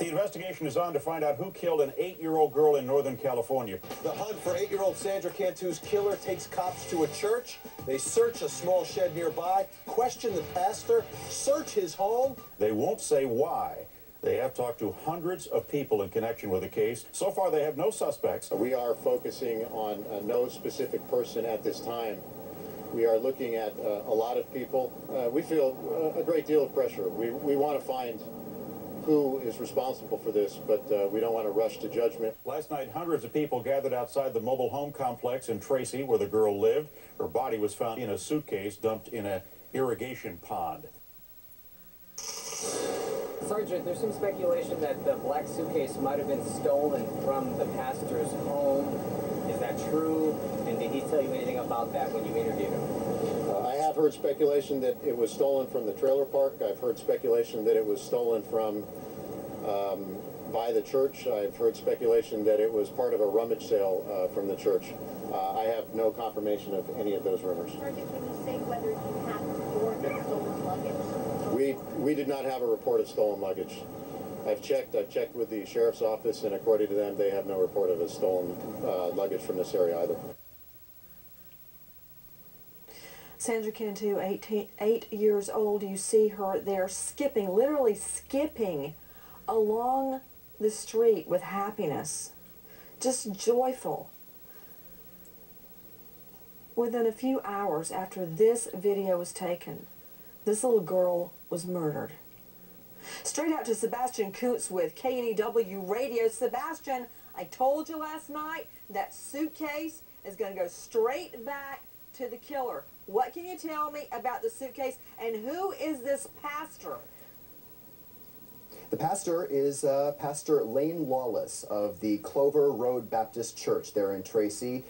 The investigation is on to find out who killed an 8-year-old girl in Northern California. The hunt for 8-year-old Sandra Cantu's killer takes cops to a church. They search a small shed nearby, question the pastor, search his home. They won't say why. They have talked to hundreds of people in connection with the case. So far, they have no suspects. We are focusing on no specific person at this time. We are looking at a lot of people. We feel a great deal of pressure. We want to find who is responsible for this, but we don't want to rush to judgment. Last night, hundreds of people gathered outside the mobile home complex in Tracy, where the girl lived. Her body was found in a suitcase dumped in an irrigation pond. Sergeant, there's some speculation that the black suitcase might have been stolen from the pastor's home. Is that true? And did he tell you anything about that when you interviewed him? I have heard speculation that it was stolen from the trailer park. I've heard speculation that it was stolen from by the church. I've heard speculation that it was part of a rummage sale from the church. I have no confirmation of any of those rumors. Sergeant, can you say whether you have reports of stolen luggage? We did not have a report of stolen luggage. I've checked with the sheriff's office, and according to them, they have no report of a stolen luggage from this area either. Sandra Cantu, 8 years old. You see her there skipping, literally skipping along the street with happiness, just joyful. Within a few hours after this video was taken, this little girl was murdered. Straight out to Sebastian Kuntz with KNEW Radio. Sebastian, I told you last night that suitcase is going to go straight back to the killer. What can you tell me about the suitcase, and who is this pastor? The pastor is Pastor Lane Lawless of the Clover Road Baptist Church there in Tracy.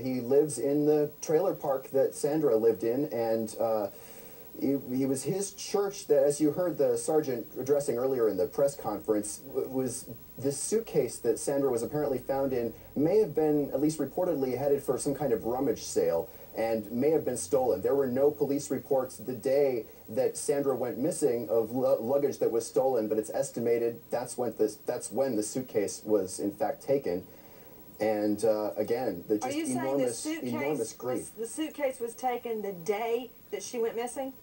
He lives in the trailer park that Sandra lived in, and he was his church that, as you heard the sergeant addressing earlier in the press conference, was this suitcase that Sandra was apparently found in may have been, at least reportedly, headed for some kind of rummage sale and may have been stolen. There were no police reports the day that Sandra went missing of luggage that was stolen, but it's estimated that's when the suitcase was in fact taken. And again, the just enormous grief. The suitcase was taken the day that she went missing?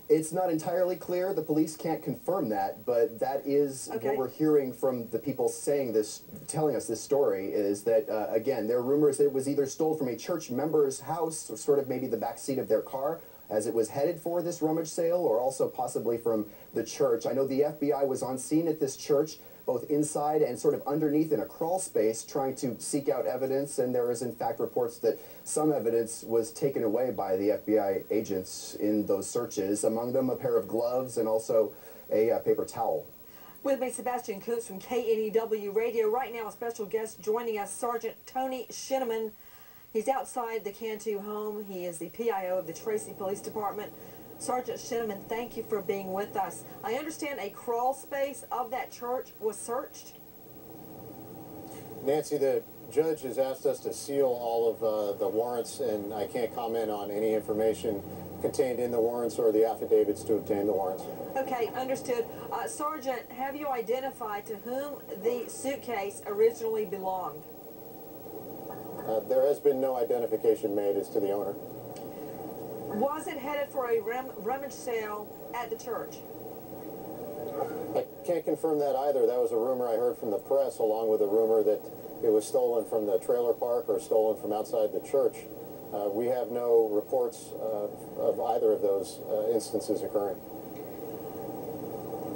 It's not entirely clear. The police can't confirm that, but that is what we're hearing from the people saying this, telling us this story, is that, again, there are rumors that it was either stolen from a church member's house, or sort of maybe the back seat of their car, as it was headed for this rummage sale, or also possibly from the church. I know the FBI was on scene at this church, both inside and sort of underneath in a crawl space, trying to seek out evidence, and there is in fact reports that some evidence was taken away by the FBI agents in those searches, among them a pair of gloves and also a paper towel. With me, Sebastian Kuntz from KNEW Radio. Right now, a special guest joining us, Sergeant Tony Shinneman. He's outside the Cantu home. He is the PIO of the Tracy Police Department. Sergeant Shinneman, thank you for being with us. I understand a crawl space of that church was searched? Nancy, the judge has asked us to seal all of the warrants, and I can't comment on any information contained in the warrants or the affidavits to obtain the warrants. Okay, understood. Sergeant, have you identified to whom the suitcase originally belonged? There has been no identification made as to the owner. Was it headed for a rummage sale at the church? I can't confirm that either. That was a rumor I heard from the press, along with a rumor that it was stolen from the trailer park or stolen from outside the church. We have no reports of either of those instances occurring.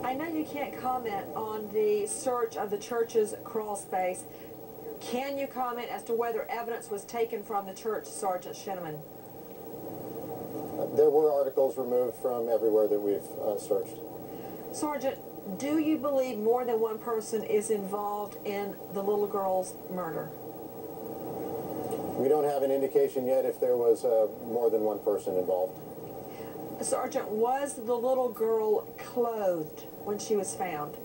I know you can't comment on the search of the church's crawl space. Can you comment as to whether evidence was taken from the church, Sergeant Shinneman? There were articles removed from everywhere that we've searched. Sergeant, do you believe more than one person is involved in the little girl's murder? We don't have an indication yet if there was more than one person involved. Sergeant, was the little girl clothed when she was found?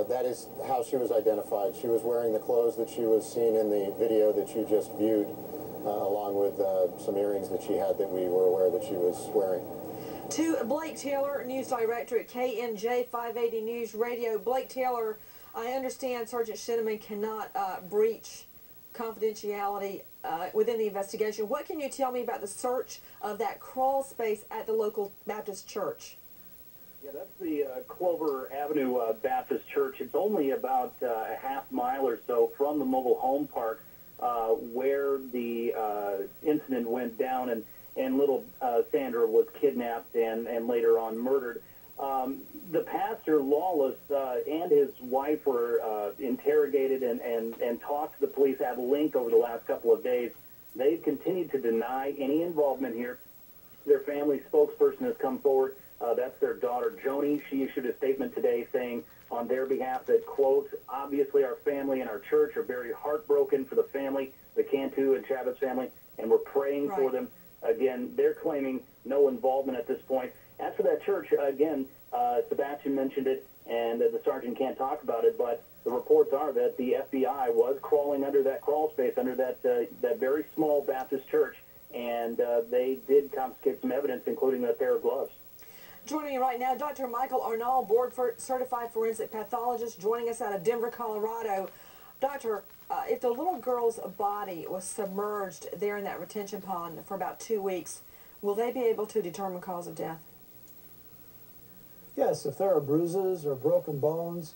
That is how she was identified. She was wearing the clothes that she was seen in the video that you just viewed, along with some earrings that she had that we were aware that she was wearing. To Blake Taylor, news director at KNJ 580 News Radio. Blake Taylor, I understand Sergeant Shinneman cannot breach confidentiality within the investigation. What can you tell me about the search of that crawl space at the local Baptist church? Yeah, that's the Clover Avenue Baptist Church. It's only about a half mile or so from the mobile home park where the incident went down, and little Sandra was kidnapped and later on murdered. The pastor, Lawless, and his wife were interrogated and talked to the police at length over the last couple of days. They've continued to deny any involvement here. Their family spokesperson has come forward. That's their daughter, Joni. She issued a statement today saying on their behalf that, quote, obviously our family and our church are very heartbroken for the family, the Cantu and Chavez family, and we're praying for them. Again, they're claiming no involvement at this point. As for that church, again, Sebastian mentioned it, and the sergeant can't talk about it, but the reports are that the FBI was crawling under that crawl space, under that very small Baptist church, and they did confiscate some evidence, including a pair of gloves. Joining me right now, Dr. Michael Arnall, board-certified forensic pathologist, joining us out of Denver, Colorado. Doctor, if the little girl's body was submerged there in that retention pond for about 2 weeks, will they be able to determine cause of death? Yes, if there are bruises or broken bones,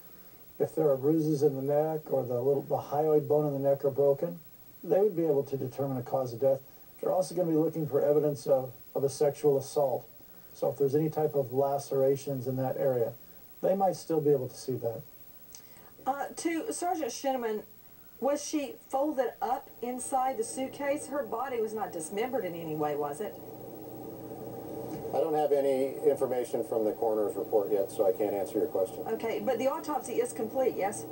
if there are bruises in the neck or the hyoid bone in the neck are broken, they would be able to determine a cause of death. They're also going to be looking for evidence of a sexual assault. So if there's any type of lacerations in that area, they might still be able to see that. To Sergeant Shinneman, was she folded up inside the suitcase? Her body was not dismembered in any way, was it? I don't have any information from the coroner's report yet, so I can't answer your question. Okay, but the autopsy is complete, yes?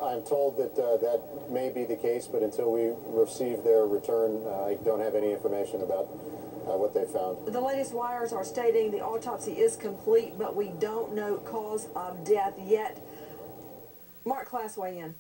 I'm told that that may be the case, but until we receive their return, I don't have any information about what they found. The latest wires are stating the autopsy is complete, but we don't know cause of death yet. Mark Class, weigh in.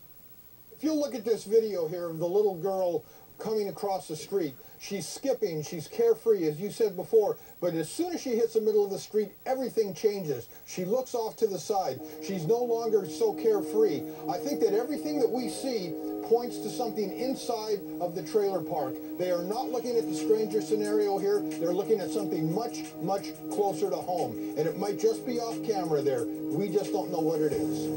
If you look at this video here of the little girl coming across the street, she's skipping, she's carefree, as you said before, but as soon as she hits the middle of the street, everything changes. She looks off to the side. She's no longer so carefree. I think that everything that we see points to something inside of the trailer park. They are not looking at the stranger scenario here. They're looking at something much, much closer to home. And it might just be off camera there. We just don't know what it is.